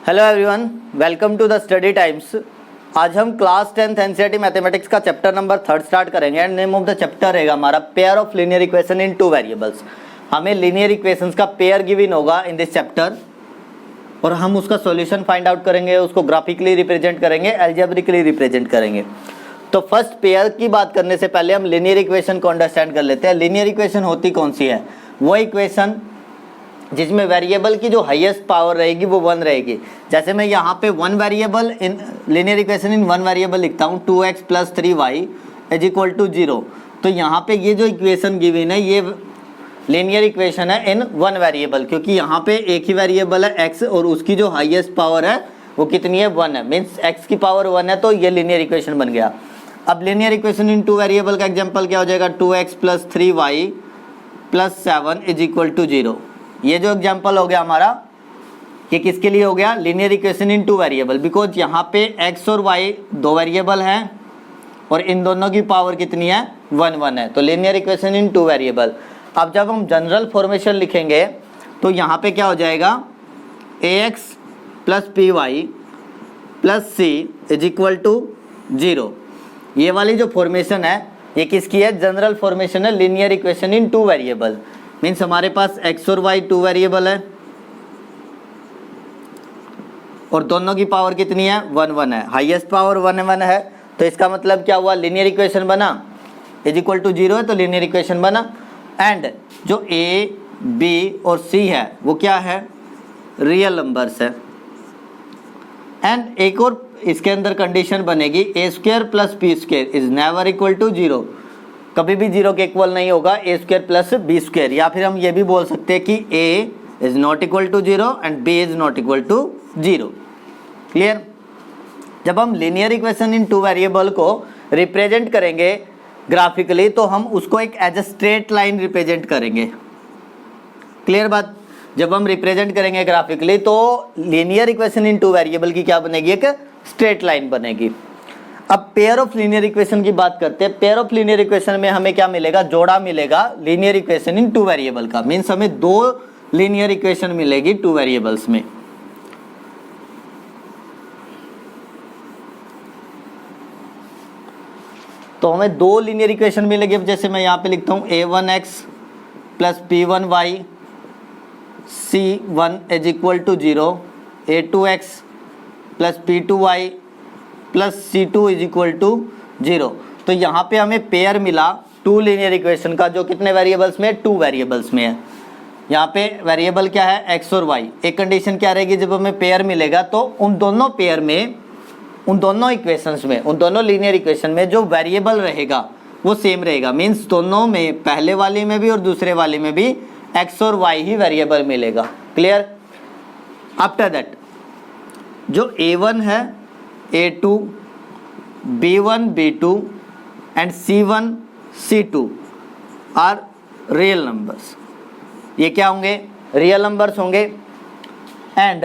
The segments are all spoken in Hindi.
Hello everyone, welcome to the Study Times. आज हम क्लास 10th एनसीईआरटी मैथमेटिक्स का चैप्टर नंबर 3 स्टार्ट करेंगे and name of the chapter रहेगा हमारा pair of linear equation in two variables. हमें लीनियर इक्वेशंस का पेयर गिवन होगा इन दिस चैप्टर और हम उसका सॉल्यूशन फाइंड आउट करेंगे, उसको ग्राफिकली रिप्रेजेंट करेंगे, अलजेब्रिकली रिप्रेजेंट करेंगे। तो फर्स्ट पेयर की बात करने से पहले हम लीनियर इक्वेशन को अंडरस्टैंड कर लेते हैं। लीनियर इक्वेशन होती कौन सी है? वो इक्वेशन जिसमें वेरिएबल की जो हाईएस्ट पावर रहेगी वो 1 रहेगी। जैसे मैं यहाँ पे 1 variable in linear equation in 1 variable लिखता हूँ 2x + 3y = 0। तो यहाँ पे ये जो इक्वेशन गिवन है ये लीनियर इक्वेशन है इन 1 वेरिएबल, क्योंकि यहाँ पे एक ही वेरिएबल है x और उसकी जो हाईएस्ट पावर है वो कितनी है? 1 है। मीन्स x की पावर 1 है, तो ये लीनियर इक्वेशन बन गया। अब लीनियर इक्वेशन इन 2 वेरिएबल का एग्जाम्पल क्या हो जाएगा? 2x + 3y + 7 = 0। ये जो एग्जाम्पल हो गया हमारा, ये किसके लिए हो गया? Linear equation in 2 variable. Because यहाँ पे x और y 2 वेरिएबल हैं और इन दोनों की पावर कितनी है? 1 है। तो लीनियर इक्वेशन इन 2 वेरिएबल। अब जब हम जनरल फॉर्मेशन लिखेंगे तो यहाँ पे क्या हो जाएगा? ax + py + c = 0। ये वाली जो फॉर्मेशन है ये किसकी है? जनरल फॉर्मेशन है linear equation in 2 variable. Means हमारे पास x और y 2 वेरिएबल है और दोनों की पावर कितनी है? 1 है। हाईएस्ट पावर 1 है। तो इसका मतलब क्या हुआ? लीनियर इक्वेशन बना = 0 है, तो लीनियर इक्वेशन बना। एंड जो a, b और c है वो क्या है? रियल नंबर्स है। एंड एक और इसके अंदर कंडीशन बनेगी a² + b² इज नेवर = 0। कभी भी 0 के इक्वल नहीं होगा a² + b²। या फिर हम ये भी बोल सकते हैं कि a is not equal to 0 and b is not equal to 0। Clear? जब हम लीनियर इक्वेशन इन 2 वेरिएबल को रिप्रेजेंट करेंगे ग्राफिकली तो हम उसको एक as a straight line represent करेंगे। क्लियर बात? जब हम रिप्रेजेंट करेंगे ग्राफिकली तो लीनियर इक्वेशन इन 2 वेरिएबल की क्या बनेगी? एक स्ट्रेट लाइन बनेगी। अब पेयर ऑफ लीनियर इक्वेशन की बात करते हैं। पेयर ऑफ लीनियर इक्वेशन में हमें क्या मिलेगा? जोड़ा मिलेगा लीनियर इक्वेशन इन 2 वेरिएबल का। मीन्स हमें 2 लीनियर इक्वेशन मिलेगी 2 वेरिएबल्स में। तो हमें 2 लीनियर इक्वेशन मिलेगी। अब जैसे मैं यहाँ पे लिखता हूँ a1x + b1y c1 = 0, a2x + b2y + c2 = 0। तो यहाँ पे हमें पेयर मिला 2 लीनियर इक्वेशन का, जो कितने वेरिएबल्स में? 2 वेरिएबल्स में है। यहाँ पे वेरिएबल क्या है? x और y। एक कंडीशन क्या रहेगी? जब हमें पेयर मिलेगा तो उन दोनों पेयर में, उन दोनों इक्वेशंस में, उन दोनों लीनियर इक्वेशन में जो वेरिएबल रहेगा वो सेम रहेगा। मीन्स दोनों में, पहले वाली में भी और दूसरे वाली में भी x और y ही वेरिएबल मिलेगा। क्लियर? आफ्टर दैट जो a1 है, a2, b1, b2 and c1, c2 are real numbers. ये क्या होंगे? रियल नंबर्स होंगे। And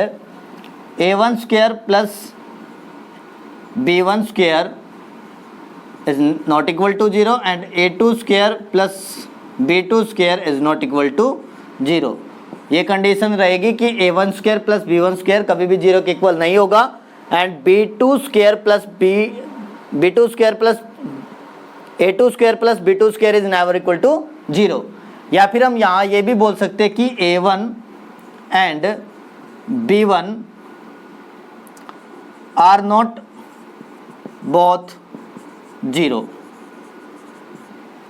a1² + b1² is not equal to 0 and a2² + b2² is not equal to 0। ये कंडीशन रहेगी कि a1² + b1² कभी भी 0 के इक्वल नहीं होगा and b2² + b2² is never equal to 0। या फिर हम यहाँ ये भी बोल सकते हैं कि a1 and b1 are not both 0।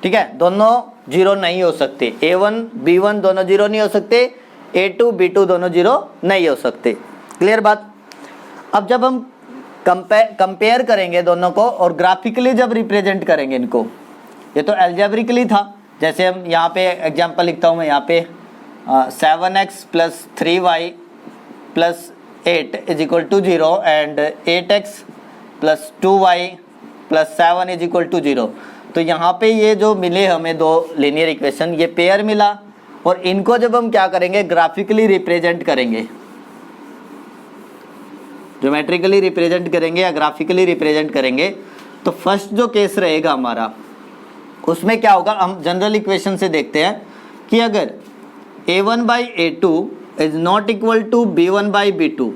ठीक है? दोनों 0 नहीं हो सकते। a1, b1 दोनों 0 नहीं हो सकते, a2, b2 दोनों 0 नहीं हो सकते। क्लियर बात? अब जब हम कंपेयर करेंगे दोनों को और ग्राफिकली जब रिप्रेजेंट करेंगे इनको, ये तो अलजेब्रिकली था। जैसे हम यहाँ पे एग्जांपल लिखता हूँ मैं यहाँ पे 7x + 3y + 8 = 0 and 8x + 2y + 7 = 0। तो यहाँ पे ये जो मिले हमें 2 लीनियर इक्वेशन, ये पेयर मिला और इनको जब हम क्या करेंगे? ग्राफिकली रिप्रेजेंट करेंगे, ज्योमेट्रिकली रिप्रेजेंट करेंगे या ग्राफिकली रिप्रेजेंट करेंगे। तो फर्स्ट जो केस रहेगा हमारा, उसमें क्या होगा? हम जनरल इक्वेशन से देखते हैं कि अगर a1/a2 is not equal to b1/b2,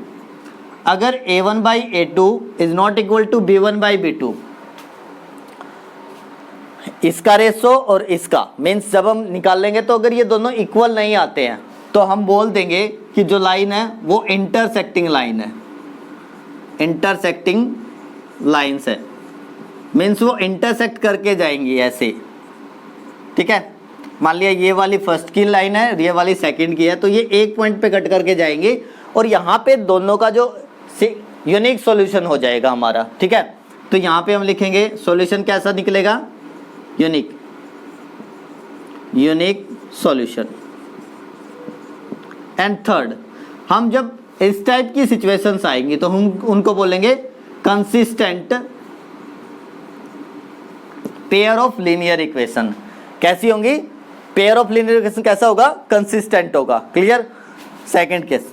अगर a1 by a2 is not equal to b1 by b2, इसका रेशो और इसका मीन्स जब हम निकाल लेंगे तो अगर ये दोनों इक्वल नहीं आते हैं तो हम बोल देंगे कि जो लाइन है वो इंटरसेक्टिंग लाइन है, इंटरसेक्टिंग लाइन्स है, मीन्स वो इंटरसेक्ट करके जाएंगी ऐसे, ठीक है। मान लिया ये वाली फर्स्ट की लाइन है, ये वाली सेकंड की है, तो ये एक पॉइंट पे कट करके जाएंगे और यहाँ पे दोनों का जो यूनिक सॉल्यूशन हो जाएगा हमारा, ठीक है। तो यहाँ पे हम लिखेंगे सॉल्यूशन कैसा निकलेगा, unique, unique solution. And third, हम जब इस टाइप की सिचुएशंस आएंगी तो हम उनको बोलेंगे consistent pair of linear equation. कैसी होंगी, पेयर ऑफ लीनियर इक्वेशन कैसा होगा, कंसिस्टेंट होगा। Clear. Second case,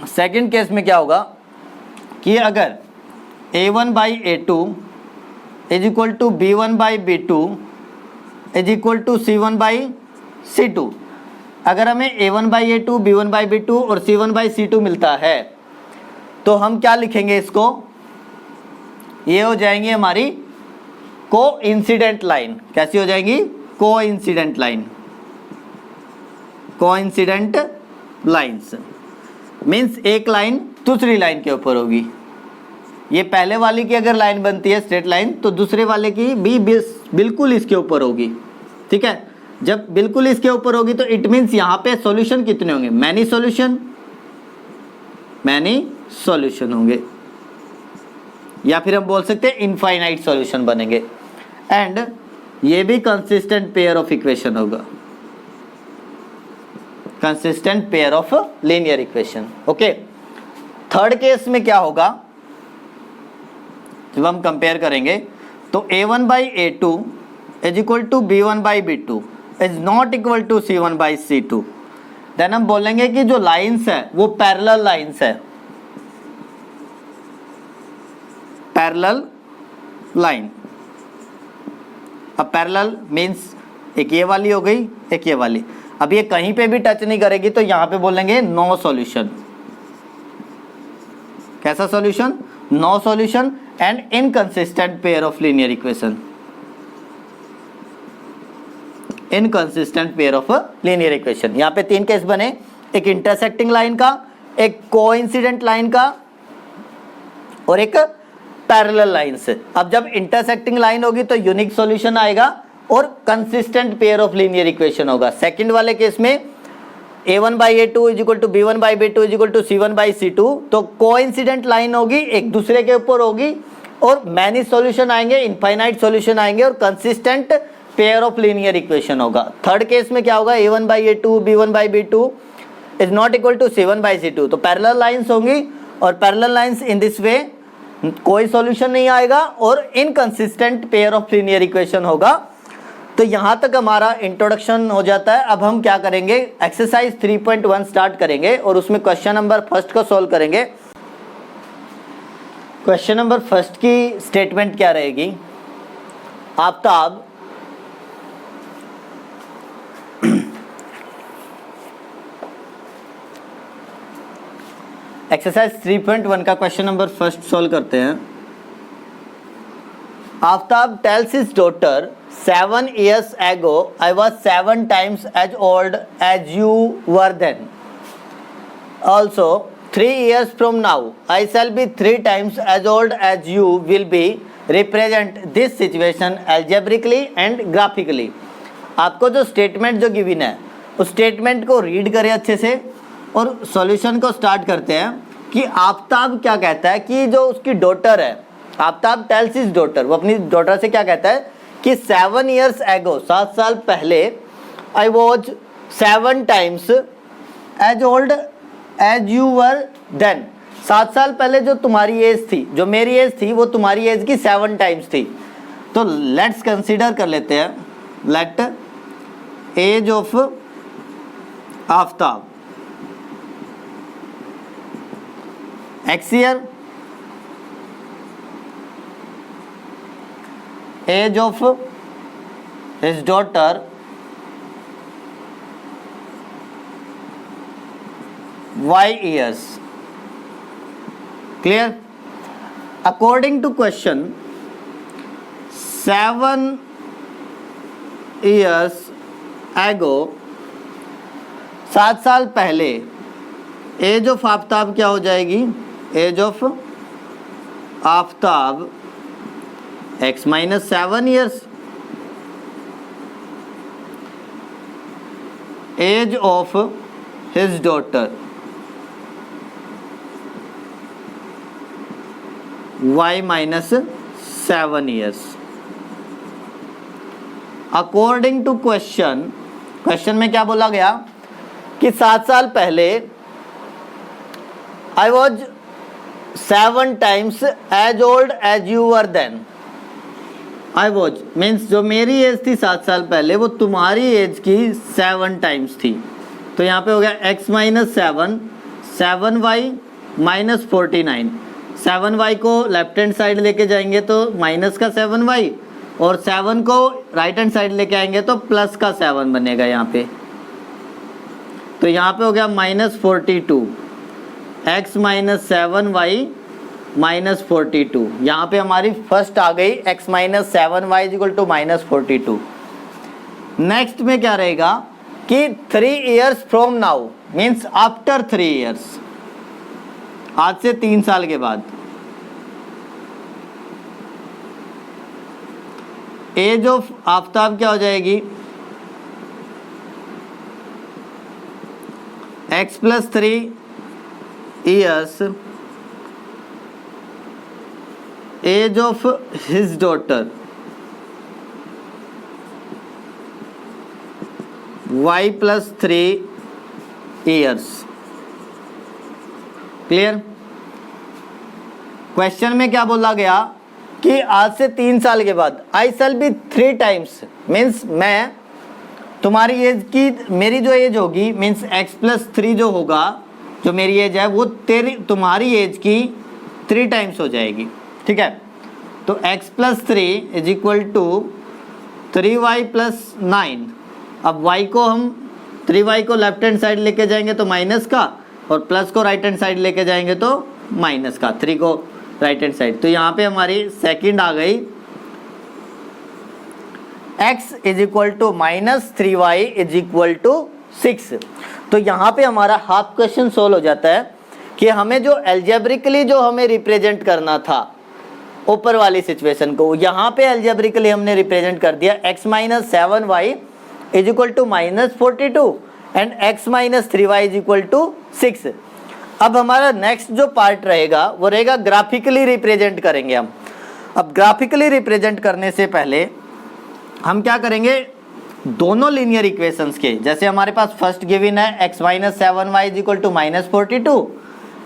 second case में क्या होगा कि अगर a1 by a2 is equal to b1 by b2 is equal to c1 by c2, अगर हमें a1 by a2 b1 by b2 और c1 बाई c2 मिलता है तो हम क्या लिखेंगे इसको, ये हो जाएंगी हमारी कोइंसिडेंट लाइन। कैसी हो जाएंगी, coincident line, coincident lines means एक लाइन दूसरी लाइन के ऊपर होगी। ये पहले वाली की अगर लाइन बनती है स्ट्रेट लाइन तो दूसरे वाले की भी बिल्कुल इसके ऊपर होगी, ठीक है। जब बिल्कुल इसके ऊपर होगी तो इट मीन्स यहाँ पे सॉल्यूशन कितने होंगे, मैनी सॉल्यूशन, मैनी सॉल्यूशन होंगे, या फिर हम बोल सकते हैं इनफाइनाइट सॉल्यूशन बनेंगे। एंड ये भी कंसिस्टेंट पेयर ऑफ इक्वेशन होगा, consistent pair of linear equation. Okay. Third case में क्या होगा, जब हम कंपेयर करेंगे तो a1 by a2 is equal to b1 by b2 is not equal to c1 by c2, then हम बोलेंगे कि जो लाइंस है वो पैरेलल लाइंस है, पैरेलल लाइन। अब पैरेलल मीन्स एक ये वाली हो गई, एक ये वाली, अब ये कहीं पे भी टच नहीं करेगी तो यहाँ पे बोलेंगे नो सॉल्यूशन। कैसा solution, no solution and inconsistent pair of linear equation, inconsistent pair of linear equation. यहाँ पे तीन केस बने, एक इंटरसेक्टिंग लाइन का, एक कोइंसिडेंट लाइन का और एक पैरेलल लाइन से। अब जब इंटरसेक्टिंग लाइन होगी तो यूनिक सॉल्यूशन आएगा और consistent pair of linear equation होगा। सेकंड वाले केस में a1 by a2 is equal to b1 by b2 is equal to c1 by c2, तो कोइंसिडेंट लाइन होगी, एक दूसरे के ऊपर होगी और मैनी सॉल्यूशन आएंगे, इनफाइनाइट सॉल्यूशन आएंगे और consistent pair of linear equation होगा। थर्ड केस में क्या होगा, a1 by a2 b1 by b2 is not equal to c1 by c2, तो पैरेलल लाइंस होंगी और parallel lines in this way कोई सॉल्यूशन नहीं आएगा और inconsistent pair of linear equation होगा। तो यहाँ तक हमारा इंट्रोडक्शन हो जाता है। अब हम क्या करेंगे, एक्सरसाइज 3.1 स्टार्ट करेंगे और उसमें क्वेश्चन नंबर फर्स्ट को सॉल्व करेंगे। क्वेश्चन नंबर फर्स्ट की स्टेटमेंट क्या रहेगी, आफ्ताब एक्सरसाइज 3.1 का क्वेश्चन नंबर फर्स्ट सॉल्व करते हैं। Aftab tales his daughter 7 years ago I was 7 times as old as you were then. Also 3 years from now I shall be 3 times as old as you will be. Represent this situation algebraically and graphically. आपको जो स्टेटमेंट जो गिवन है उस स्टेटमेंट को रीड करें अच्छे से और सॉल्यूशन को स्टार्ट करते हैं कि आफ्ताब क्या कहता है कि जो उसकी डॉटर है, आफ्ताब टेल्स हिज डॉटर, वो अपनी डॉटर से क्या कहता है कि 7 years ago 7 साल पहले I was 7 times as old as you were then. 7 साल पहले जो तुम्हारी एज थी, जो मेरी एज थी, वो तुम्हारी एज की 7 टाइम्स थी। तो लेट्स कंसीडर कर लेते हैं, let age of Aftab x year, age of his daughter y years, clear? According to question 7 years ago, 7 साल पहले एज ऑफ आफ्ताब क्या हो जाएगी? Age of Aftab x minus 7 years, age of his daughter y minus 7 years. According to question में क्या बोला गया कि 7 साल पहले I was 7 times as old as you were then. I was means जो मेरी एज थी 7 साल पहले वो तुम्हारी एज की 7 times थी। तो यहाँ पे हो गया x minus 7, 7y minus 49। 7y को लेफ्ट हैंड साइड लेके जाएंगे तो माइनस का 7y, और 7 को राइट हैंड साइड लेके आएंगे तो प्लस का 7 बनेगा यहाँ पे। तो यहाँ पे हो गया minus 42, x minus 7y minus 42। यहाँ पे हमारी फर्स्ट आ गई x minus 7y equal to minus 42। Next में क्या रहेगा कि 3 years from now means after 3 years, आज से 3 साल के बाद एज ऑफ आफ्ताब क्या हो जाएगी? x plus 3 years, age of his daughter y plus 3 years। Clear? Question में क्या बोला गया कि आज से 3 साल के बाद आई शैल बी 3 times, मीन्स मैं तुम्हारी एज की, मेरी जो एज होगी मीन्स x प्लस 3 जो होगा, जो मेरी एज है वो तुम्हारी एज की 3 times हो जाएगी। ठीक है? तो x plus 3 is equal to 3y plus 9। अब y को हम 3y को लेफ्ट हैंड साइड लेके जाएंगे तो माइनस का, और प्लस को राइट हैंड साइड लेके जाएंगे तो माइनस का, 3 को राइट हैंड साइड। तो यहाँ पे हमारी सेकंड आ गई x is equal to minus 3y is equal to 6। तो यहाँ पे हमारा हाफ क्वेश्चन सोल्व हो जाता है कि हमें जो एल्जेब्रिकली जो हमें रिप्रेजेंट करना था ऊपर वाली सिचुएशन को, यहाँ पे एल्जेब्रिकली हमने रिप्रेजेंट कर दिया x minus 7y is equal to minus 42 and x minus 3y is equal to 6। अब हमारा नेक्स्ट जो पार्ट रहेगा वो रहेगा ग्राफिकली रिप्रेजेंट करेंगे हम। अब ग्राफिकली रिप्रेजेंट करने से पहले हम क्या करेंगे, दोनों लीनियर इक्वेशंस के, जैसे हमारे पास फर्स्ट गिवन है x minus 7y is equal to minus 42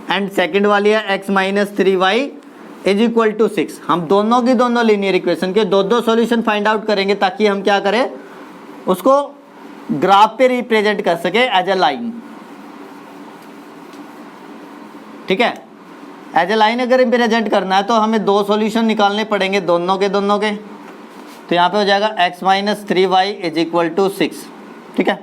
and second वाली है x minus 3y is equal to 6। हम दोनों की दोनों लीनियर इक्वेशन के दो सॉल्यूशन फाइंड आउट करेंगे ताकि हम क्या करें, उसको ग्राफ पे रिप्रेजेंट कर सके एज ए लाइन। ठीक है? एज ए लाइन अगर रिप्रेजेंट करना है तो हमें 2 सॉल्यूशन निकालने पड़ेंगे दोनों के। तो यहाँ पे हो जाएगा x minus 3y is equal to 6। ठीक है?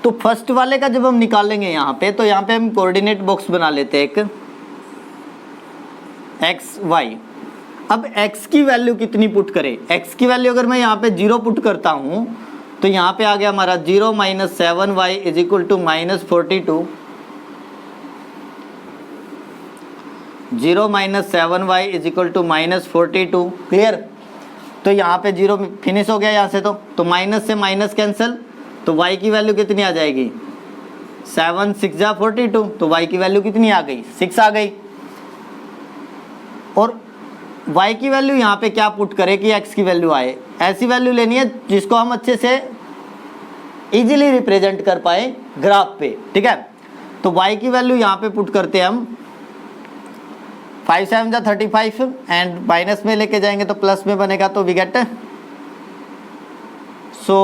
तो फर्स्ट वाले का जब हम निकालेंगे यहाँ पे, तो यहाँ पे हम कोऑर्डिनेट बॉक्स बना लेते हैं एक x y। अब x की वैल्यू कितनी पुट करें? x की वैल्यू अगर मैं यहाँ पे 0 पुट करता हूँ तो यहाँ पे आ गया हमारा 0 minus 7y is equal to minus 42। 0 minus 7y is equal to minus 42। Clear? तो यहाँ पे 0 फिनिश हो गया यहाँ से। तो माइनस से माइनस कैंसिल, तो y की वैल्यू कितनी आ जाएगी? 7 6 जा 42। तो y की वैल्यू कितनी आ गई? 6 आ गई। और y की वैल्यू यहाँ पे क्या पुट करें कि x की वैल्यू आए? ऐसी वैल्यू लेनी है जिसको हम अच्छे से इजीली रिप्रेजेंट कर पाए ग्राफ पे। ठीक है? तो y की वैल्यू यहाँ पे पुट करते हैं हम 5 7 जा 35 एंड माइनस में लेके जाएंगे तो प्लस में बनेगा, तो वी गेट सो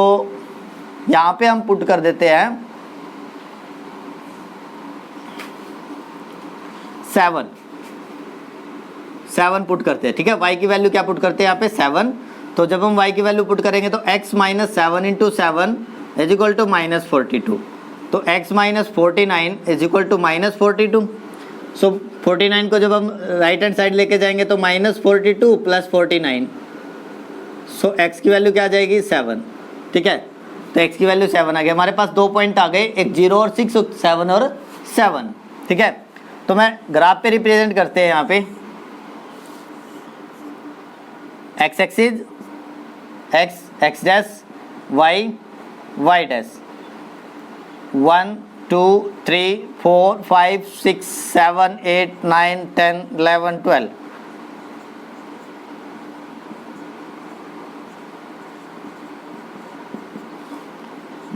यहाँ पे हम पुट कर देते हैं 7 पुट करते हैं। ठीक है? y की वैल्यू क्या पुट करते हैं यहाँ पे? 7। तो जब हम y की वैल्यू पुट करेंगे तो x minus 7 into 7 is equal to minus 42। तो x minus 49 is equal to minus 42। So 49 को जब हम राइट हैंड साइड लेके जाएंगे तो माइनस 42 प्लस 49, सो x की वैल्यू क्या आ जाएगी 7। ठीक है, तो x की वैल्यू 7 आ गया। हमारे पास 2 पॉइंट आ गए, एक 0 और 6, 7 और 7। ठीक है, तो मैं ग्राफ पे रिप्रेजेंट करते हैं यहाँ पे x axis x dash y dash 1 2 3 4 5 6 7 8 9 10 11 12।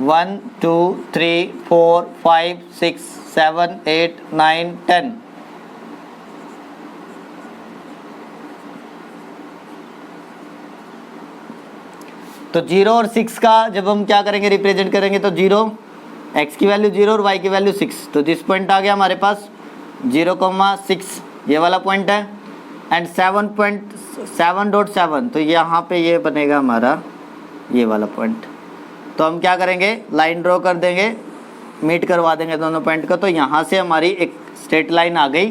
One two three four five six seven eight nine 10। तो 0 और 6 का जब हम क्या करेंगे रिप्रेजेंट करेंगे तो 0 x की वैल्यू 0 और y की वैल्यू 6। तो दिस पॉइंट आ गया हमारे पास 0,6 ये वाला पॉइंट है एंड 7.7, तो यहाँ पे ये बनेगा हमारा ये वाला पॉइंट। तो हम क्या करेंगे लाइन ड्रॉ कर देंगे, मीट करवा देंगे दोनों पॉइंट को। तो यहाँ से हमारी एक स्ट्रेट लाइन आ गई,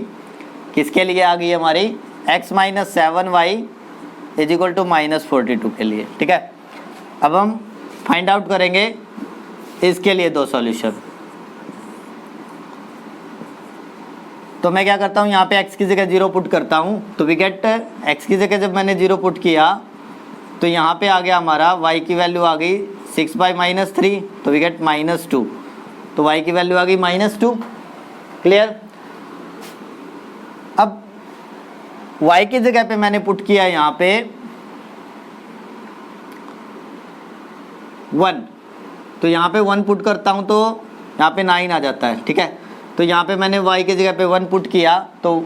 किसके लिए आ गई हमारी x minus 7y is equal to minus 42 के लिए। ठीक है, अब हम फाइंड आउट करेंगे इसके लिए दो सॉल्यूशन। तो मैं क्या करता हूँ यहाँ पे x की जगह 0 पुट करता हूँ, तो वी गेट x की जगह जब मैंने 0 पुट किया तो यहाँ पे आ गया हमारा y की वैल्यू आ गई 6 बाई माइनस 3, तो वी गेट -2। तो y की वैल्यू आ गई -2। क्लियर। अब y की जगह पे मैंने पुट किया यहाँ पे 1, तो यहाँ पे 1 पुट करता हूँ तो यहाँ पे 9 आ जाता है। ठीक है, तो यहाँ पे मैंने y की जगह पे 1 पुट किया तो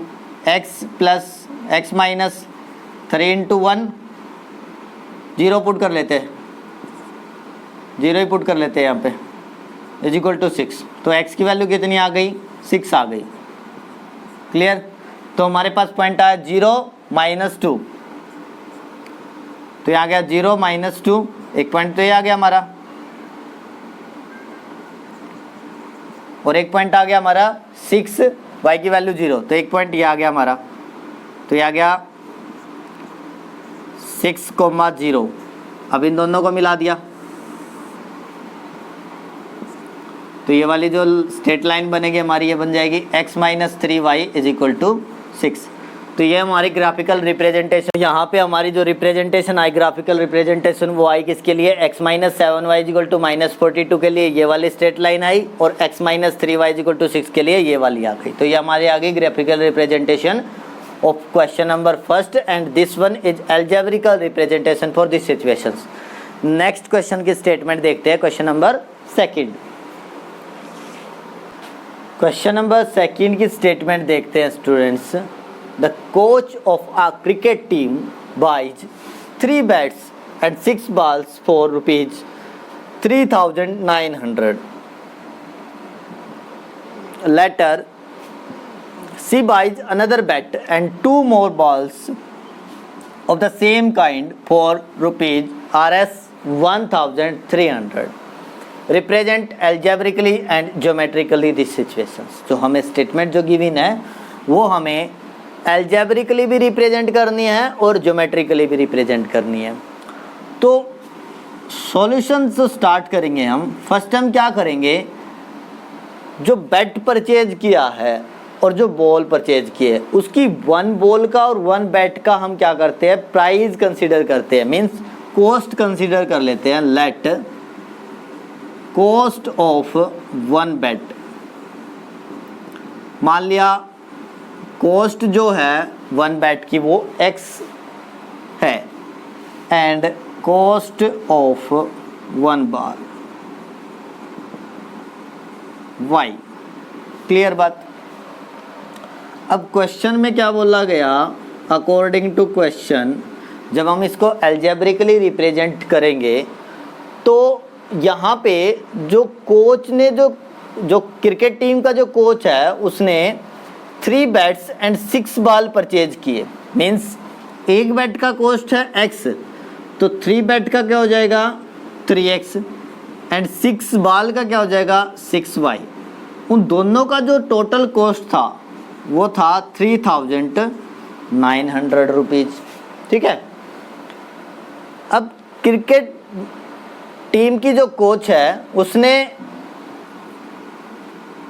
x माइनस 3 इंटू 1, 0 पुट कर लेते हैं, 0 ही पुट कर लेते हैं यहाँ पे, इज इक्वल टू 6। तो x की वैल्यू कितनी आ गई 6 आ गई। क्लियर। तो हमारे पास पॉइंट आया 0 -2, तो यहाँ गया 0 -2, एक पॉइंट तो ये आ गया हमारा और एक पॉइंट आ गया हमारा 6 y की वैल्यू 0, तो एक पॉइंट ये आ गया हमारा, तो ये आ गया 6,0। अब इन दोनों को मिला दिया तो ये वाली जो स्ट्रेट लाइन बनेगी हमारी ये बन जाएगी x minus 3y is equal to 6। तो ये हमारी ग्राफिकल रिप्रेजेंटेशन, यहाँ पे हमारी जो रिप्रेजेंटेशन आई ग्राफिकल रिप्रेजेंटेशन वो आई किसके लिए x minus 7y is equal to -42 के लिए ये वाली स्ट्रेट लाइन आई, और x minus 3y is equal to 6 के लिए ये वाली आ गई। तो ये हमारी आ गई graphical representation of question number first, and this one is algebraical representation for this situations. Next question की स्टेटमेंट देखते हैं, question number second. Question number second की स्टेटमेंट देखते हैं students. The coach of a cricket team buys 3 bats and 6 balls for rupees 3,900. Later, she buys another bat and 2 more balls of the same kind for rupees Rs 1,300. Represent algebraically and geometrically these situations. जो हमें स्टेटमेंट जो गिवन है वो हमें एल्जेब्रिकली भी रिप्रेजेंट करनी है और ज्योमेट्रिकली भी रिप्रेजेंट करनी है। तो सॉल्यूशन जो स्टार्ट करेंगे हम, फर्स्ट हम क्या करेंगे, जो बैट परचेज किया है और जो बॉल परचेज किए है उसकी 1 बॉल का और 1 बैट का हम क्या करते हैं, प्राइस कंसीडर करते हैं, मीन्स कॉस्ट कंसीडर कर लेते हैं। लेट कॉस्ट ऑफ 1 बैट, मान लिया कॉस्ट जो है 1 बैट की वो x है and cost of 1 bar y। Clear बात। अब क्वेश्चन में क्या बोला गया, अकॉर्डिंग टू क्वेश्चन जब हम इसको एल्जेब्रिकली रिप्रेजेंट करेंगे तो यहाँ पे जो कोच ने जो क्रिकेट टीम का जो कोच है उसने 3 बैट्स एंड 6 बॉल परचेज किए, मीन्स 1 बैट का कॉस्ट है x, तो 3 बैट का क्या हो जाएगा 3x एंड 6 बाल का क्या हो जाएगा 6y। उन दोनों का जो टोटल कॉस्ट था वो था 3,900 रुपीज। ठीक है। अब क्रिकेट टीम की जो कोच है उसने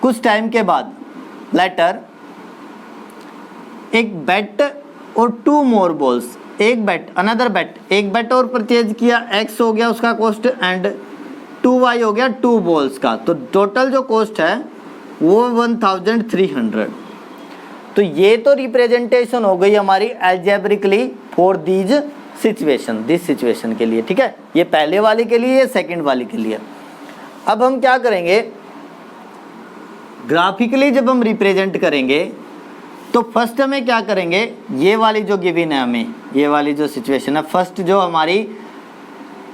कुछ टाइम के बाद लेटर एक बैट और 2 मोर बॉल्स, एक बैट अनदर बैट, एक बैट और परचेज किया, x हो गया उसका कॉस्ट एंड 2y हो गया 2 बॉल्स का। तो टोटल जो कॉस्ट है वो 1,300। तो ये तो रिप्रेजेंटेशन हो गई हमारी algebraically for these situation, this situation के लिए। ठीक है, ये पहले वाली के लिए, ये सेकंड वाली के लिए। अब हम क्या करेंगे, ग्राफिकली जब हम रिप्रेजेंट करेंगे तो फर्स्ट हमें क्या करेंगे, ये वाली जो गिवन है हमें, ये वाली जो सिचुएशन है, फर्स्ट जो हमारी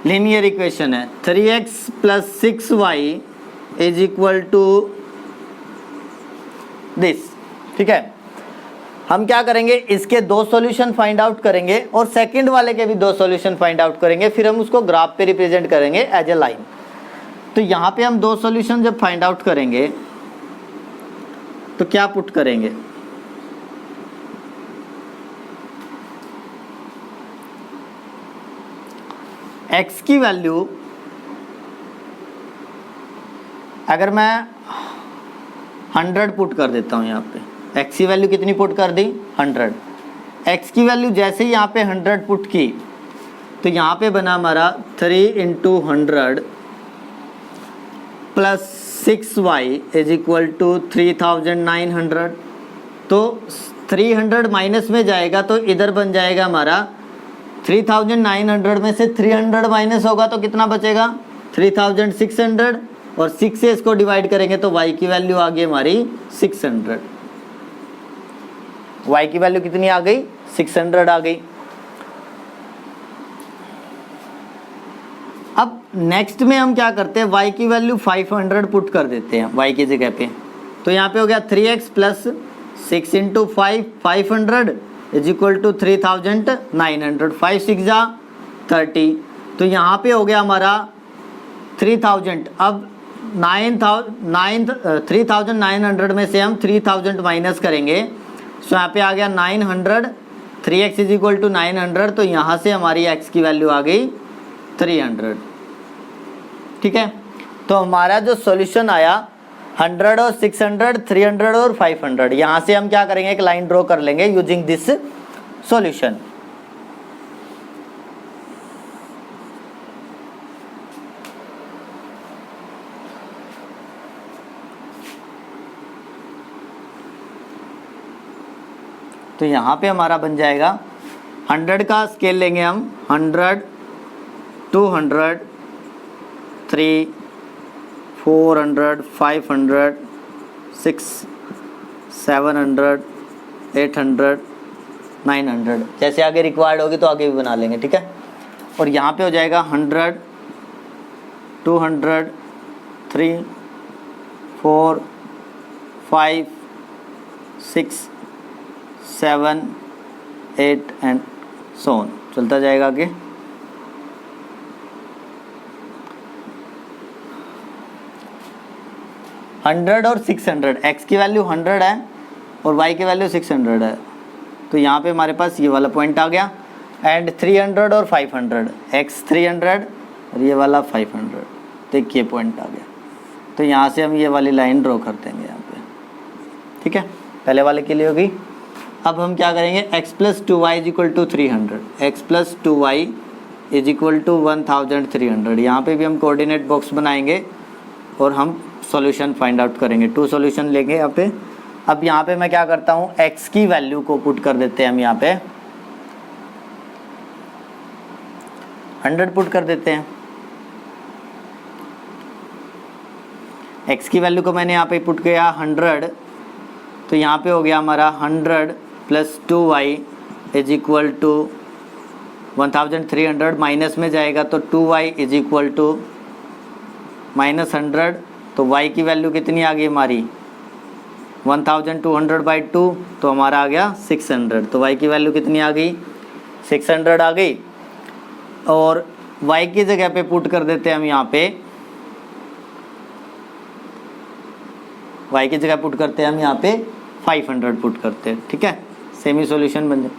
लीनियर इक्वेशन है 3x + 6y = दिस। ठीक है, हम क्या करेंगे, इसके 2 सॉल्यूशन फाइंड आउट करेंगे और सेकंड वाले के भी 2 सॉल्यूशन फाइंड आउट करेंगे, फिर हम उसको ग्राफ पे रिप्रेजेंट करेंगे एज ए लाइन। तो यहाँ पे हम 2 सॉल्यूशन जब फाइंड आउट करेंगे तो क्या पुट करेंगे, x की वैल्यू अगर मैं 100 पुट कर देता हूँ, यहाँ पे x की वैल्यू कितनी पुट कर दी 100। x की वैल्यू जैसे ही यहाँ पे 100 पुट की तो यहाँ पे बना हमारा 3 × 100 + 6y = 3,900। तो 300 माइनस में जाएगा तो इधर बन जाएगा हमारा 3,900 में से 300 माइनस होगा तो कितना बचेगा 3,600, और 6 से इसको डिवाइड करेंगे तो y की वैल्यू आ गई हमारी 600। y की वैल्यू कितनी आ गई 600 आ गई। अब नेक्स्ट में हम क्या करते हैं, y की वैल्यू 500 पुट कर देते हैं y की जगह पे। तो यहाँ पे हो गया 3x + 6 × 5 500 = 3,900। 5 × 6 = 30। तो यहाँ पे हो गया हमारा 3,000। अब 3,900 में से हम 3,000 माइनस करेंगे, सो यहाँ पे आ गया 900। 3x = 900, तो यहाँ से हमारी x की वैल्यू आ गई 300। ठीक है, तो हमारा जो सॉल्यूशन आया 100 और 600, 300 और 500, यहाँ से हम क्या करेंगे, एक लाइन ड्रॉ कर लेंगे यूजिंग दिस सॉल्यूशन। तो यहाँ पे हमारा बन जाएगा 100 का स्केल लेंगे हम, 100, 200, 3, 400, 500, 6, 700, 800, 900। जैसे आगे रिक्वायर्ड होगी तो आगे भी बना लेंगे। ठीक है, और यहाँ पे हो जाएगा 100, 200, 3, 4, 5, 6, 7, 8 एंड सो ऑन, चलता जाएगा आगे। हंड्रेड और 600, x की वैल्यू 100 है और y की वैल्यू 600 है, तो यहाँ पे हमारे पास ये वाला पॉइंट आ गया। एंड 300 और 500, x 300 और ये वाला 500, तो एक ये पॉइंट आ गया। तो यहाँ से हम ये वाली लाइन ड्रॉ कर देंगे यहाँ पे। ठीक है, पहले वाले के लिए होगी। अब हम क्या करेंगे, x + 2y = 300, x + 2y = 1,300। यहाँ पे भी हम कोऑर्डिनेट बॉक्स बनाएंगे और हम सॉल्यूशन फाइंड आउट करेंगे। 2 सॉल्यूशन लेंगे यहाँ पे। अब यहाँ पे मैं क्या करता हूँ, x की वैल्यू को पुट कर देते हैं हम यहाँ पे 100 पुट कर देते हैं। x की वैल्यू को मैंने यहाँ पे पुट किया 100, तो यहाँ पे हो गया हमारा 100 + 2y = 1,300। माइनस में जाएगा तो 2y = -100, तो y की वैल्यू कितनी आ गई हमारी 1,200/2, तो हमारा आ गया 600। तो y की वैल्यू कितनी आ गई 600 आ गई। और y की जगह पे पुट कर देते हैं हम यहाँ पे y की जगह पुट करते हैं हम यहाँ पे 500 पुट करते हैं, ठीक है, सेमी सॉल्यूशन बन जाए।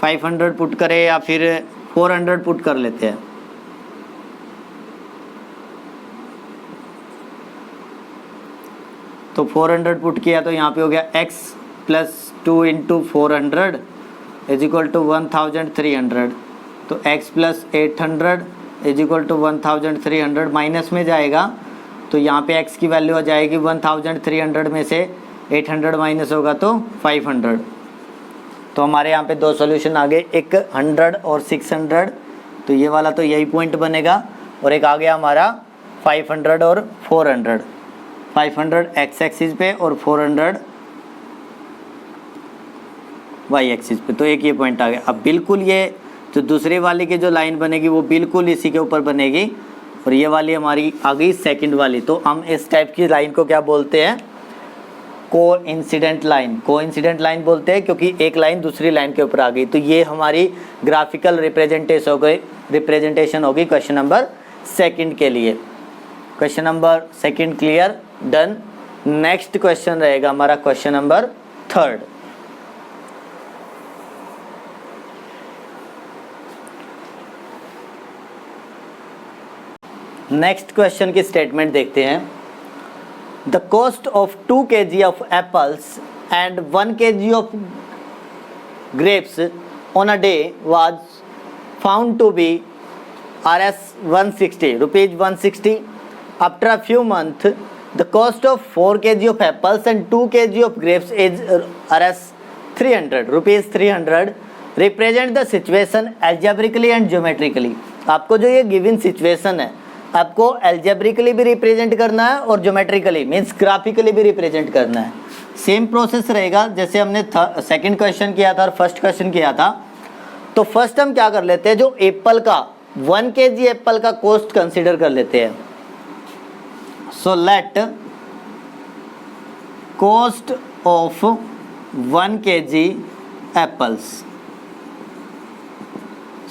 500 पुट करें या फिर 400 पुट कर लेते हैं। तो 400 पुट किया तो यहाँ पे हो गया x plus 2 into 400 is equal to 1300। तो x plus 800 is equal to 1300, minus में जाएगा तो यहाँ पे x की वैल्यू आ जाएगी 1300 में से 800 माइनस होगा तो 500। तो हमारे यहाँ पे दो सॉल्यूशन आ गए, एक 100 और 600। तो ये वाला तो यही पॉइंट बनेगा, और एक आ गया हमारा 500 और 400। 500 x एक्सिस पे और 400 y एक्सिस पे, तो एक ये पॉइंट आ गया। अब बिल्कुल ये जो दूसरी वाली की जो लाइन बनेगी वो बिल्कुल इसी के ऊपर बनेगी, और ये वाली हमारी आ गई सेकंड वाली। तो हम इस टाइप की लाइन को क्या बोलते हैं? Coincident line. कोइंसिडेंट लाइन बोलते हैं क्योंकि एक लाइन दूसरी लाइन के ऊपर आ गई। तो ये हमारी ग्राफिकल रिप्रेजेंटेशन होगी क्वेश्चन नंबर सेकंड के लिए। Question number second clear, done. Next question रहेगा हमारा question number third. Next question की स्टेटमेंट देखते हैं। The cost of 2 kg of apples and 1 kg of grapes on a day was found to be Rs 160, rupees 160. After a few months, the cost of 4 kg of apples and 2 kg of grapes is Rs 300, rupees 300. Represent the situation algebraically and geometrically. आपको जो ये गिवन सिचुएशन है आपको एल्जेब्रिकली भी रिप्रेजेंट करना है और ज्योमेट्रिकली मीन्स ग्राफिकली भी रिप्रेजेंट करना है। सेम प्रोसेस रहेगा जैसे हमने सेकंड क्वेश्चन किया था और फर्स्ट क्वेश्चन किया था। तो फर्स्ट हम क्या कर लेते हैं, जो एप्पल का 1 kg एप्पल का कॉस्ट कंसीडर कर लेते हैं। So let cost of 1 kg apples.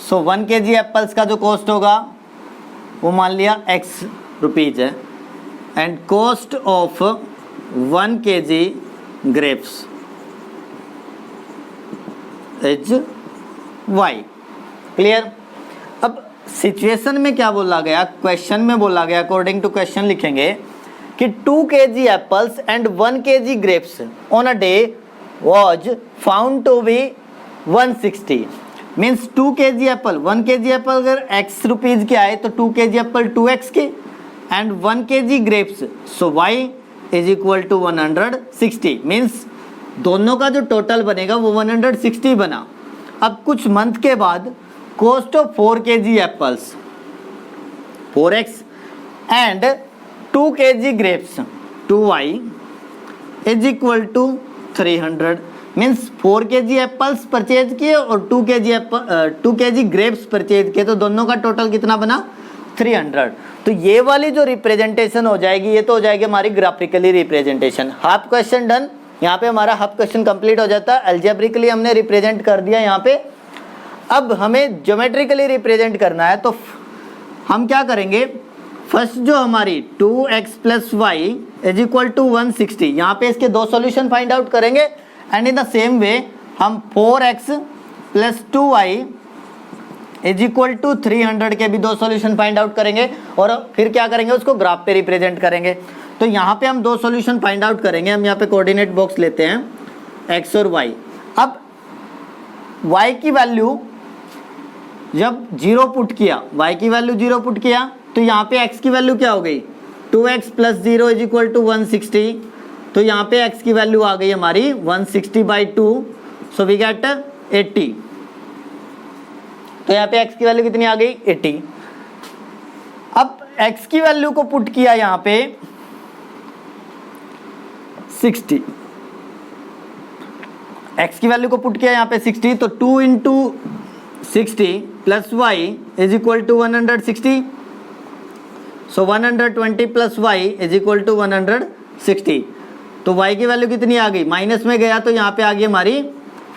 So 1 kg apples का जो कॉस्ट होगा वो मान लिया x रुपीज है, and cost of 1 kg grapes is y। Clear. अब सिचुएशन में क्या बोला गया, क्वेश्चन में बोला गया, अकॉर्डिंग टू क्वेश्चन लिखेंगे कि 2 kg apples and 1 kg grapes on a day was found to be 160। Means 2 kg apple, 1 kg apple अगर x रुपीज के आए तो 2 kg एप्पल 2x के, and 1 kg grapes, so y is equal to 160। Means दोनों का जो टोटल बनेगा वो 160 बना। अब कुछ मंथ के बाद cost of 4 kg apples 4x and 2 kg grapes 2y is equal to 300। Means 4 kg apples purchase किए और 2 kg ग्रेप्स परचेज किए, तो दोनों का टोटल कितना बना 300। तो ये वाली जो रिप्रेजेंटेशन हो जाएगी ये तो हो जाएगी हमारी graphically representation. Half question done. यहाँ पे हमारा हाफ क्वेश्चन कंप्लीट हो जाता है। एल्जेब्रिकली हमने रिप्रेजेंट कर दिया यहाँ पे। अब हमें ज्योमेट्रिकली रिप्रेजेंट करना है, तो हम क्या करेंगे, फर्स्ट जो हमारी 2x plus y is equal to 160, यहाँ पे इसके दो सॉल्यूशन फाइंड आउट करेंगे, and in the same way हम 4x plus 2y is equal to 300 के भी दो सॉल्यूशन फाइंड आउट करेंगे, और फिर क्या करेंगे, उसको ग्राफ पे रिप्रेजेंट करेंगे। तो यहाँ पे हम दो सॉल्यूशन फाइंड आउट करेंगे। हम यहाँ पे कोऑर्डिनेट बॉक्स लेते हैं x और y। अब y की वैल्यू जब 0 पुट किया, y की वैल्यू 0 पुट किया, तो यहाँ पे x की वैल्यू क्या हो गई, 2x plus 0 is equal to 160। तो यहाँ पे x की वैल्यू आ गई हमारी 160/2, सो वी गेट 80। तो यहाँ पे x की वैल्यू कितनी आ गई, 80। अब x की वैल्यू को पुट किया यहाँ पे 60, x की वैल्यू को पुट किया यहाँ पे 60, तो 2 into 60 plus y is equal to 160। So 120 plus y is equal to 160। तो y की वैल्यू कितनी आ गई, माइनस में गया तो यहाँ पे आ गई हमारी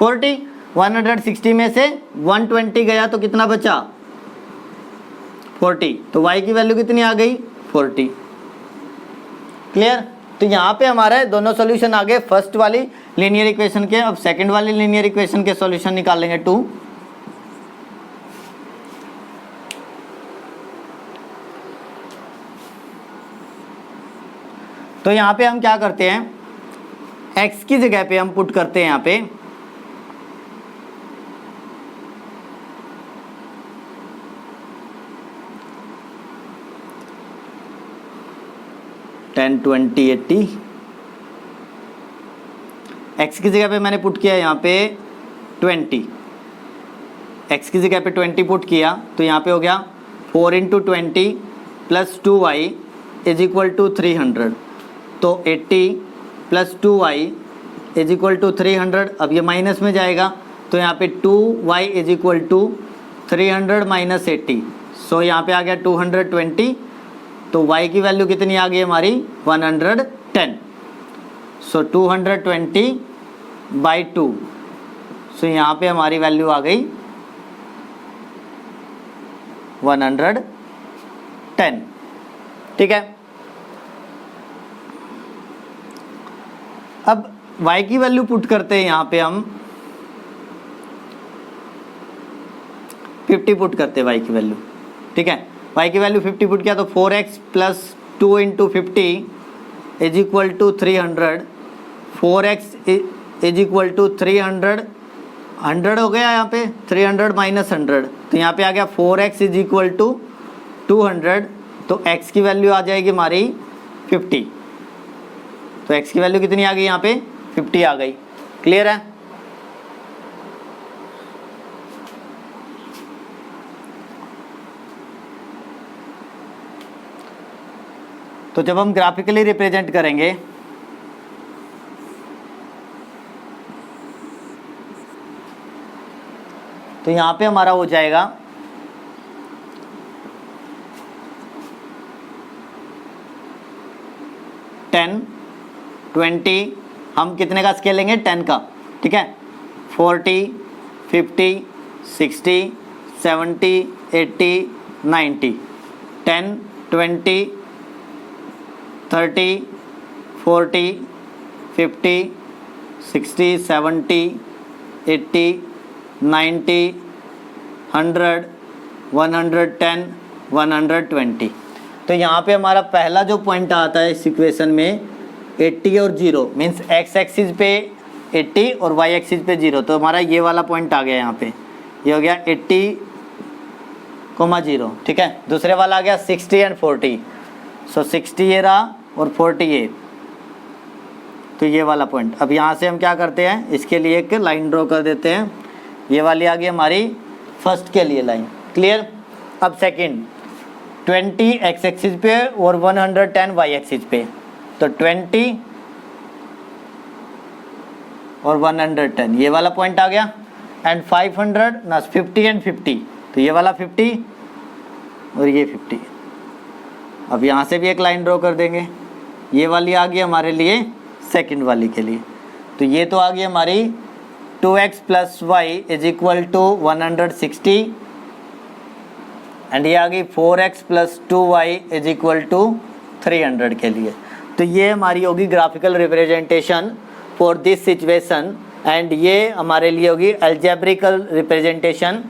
40। 160 में से 120 गया तो कितना बचा, 40। तो y की वैल्यू कितनी आ गई, 40। क्लियर। तो यहाँ पे हमारा दोनों सॉल्यूशन आ गए फर्स्ट वाली लीनियर इक्वेशन के। अब सेकंड वाली लीनियर इक्वेशन के सॉल्यूशन निकालेंगे 2। तो यहाँ पे हम क्या करते हैं, x की जगह पे हम पुट करते हैं यहाँ पे टेन 20 80। x की जगह पे मैंने पुट किया यहाँ पे 20, x की जगह पे 20 पुट किया तो यहाँ पे हो गया 4 × 20 + 2y = 300। तो 80 + 2y = 300। अब ये माइनस में जाएगा तो यहाँ पे 2y = 300 - 80। सो यहाँ पे आ गया 220। तो y की वैल्यू कितनी आ गई हमारी 110। सो 220/2। सो यहाँ पे हमारी वैल्यू आ गई 110। ठीक है। अब y की वैल्यू पुट करते हैं यहाँ पे हम 50 पुट करते हैं y की वैल्यू। ठीक है, y की वैल्यू 50 पुट किया तो 4x + 2 × 50 = 300। 4x = 300, 100 हो गया यहाँ पे 300 - 100। तो यहाँ पे आ गया 4x = 200। तो x की वैल्यू आ जाएगी हमारी 50। तो x की वैल्यू कितनी आ गई यहाँ पे 50 आ गई। क्लियर है। तो जब हम ग्राफिकली रिप्रेजेंट करेंगे तो यहाँ पे हमारा हो जाएगा 10 20। हम कितने का स्केल लेंगे 10 का। ठीक है, 40 50 60 70 80 90। 10 20 30 40 50 60 70 80 90 100 110 120। तो यहाँ पे हमारा पहला जो पॉइंट आता है इस इक्वेशन में 80 और 0 मीन्स x एक्सिस पे 80 और y एक्सिस पे 0। तो हमारा ये वाला पॉइंट आ गया यहाँ पे, ये हो गया 80,0। ठीक है, दूसरे वाला आ गया 60 एंड 40। सो 60 ये रहा और 40 ये। तो ये वाला पॉइंट। अब यहाँ से हम क्या करते हैं, इसके लिए एक लाइन ड्रॉ कर देते हैं। ये वाली आ गई हमारी फर्स्ट के लिए लाइन। क्लियर। अब सेकंड 20 x एक्सिस पे और 110 y एक्सिस पे। तो 20 और 110 ये वाला पॉइंट आ गया। एंड 500 ना 50 एंड 50। तो ये वाला 50 और ये 50। अब यहाँ से भी एक लाइन ड्रॉ कर देंगे। ये वाली आ गई हमारे लिए सेकंड वाली के लिए। तो ये तो आ गई हमारी 2x + y = 160 एंड ये आ गई 4x + 2y = 300 के लिए। तो ये हमारी होगी graphical representation for this situation and ये हमारे लिए होगी algebraic representation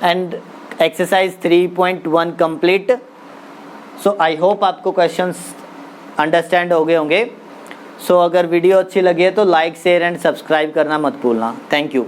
and exercise 3.1 complete. So I hope आपको क्वेश्चंस अंडरस्टैंड हो गए होंगे। सो अगर वीडियो अच्छी लगी है तो लाइक शेयर एंड सब्सक्राइब करना मत भूलना। Thank you.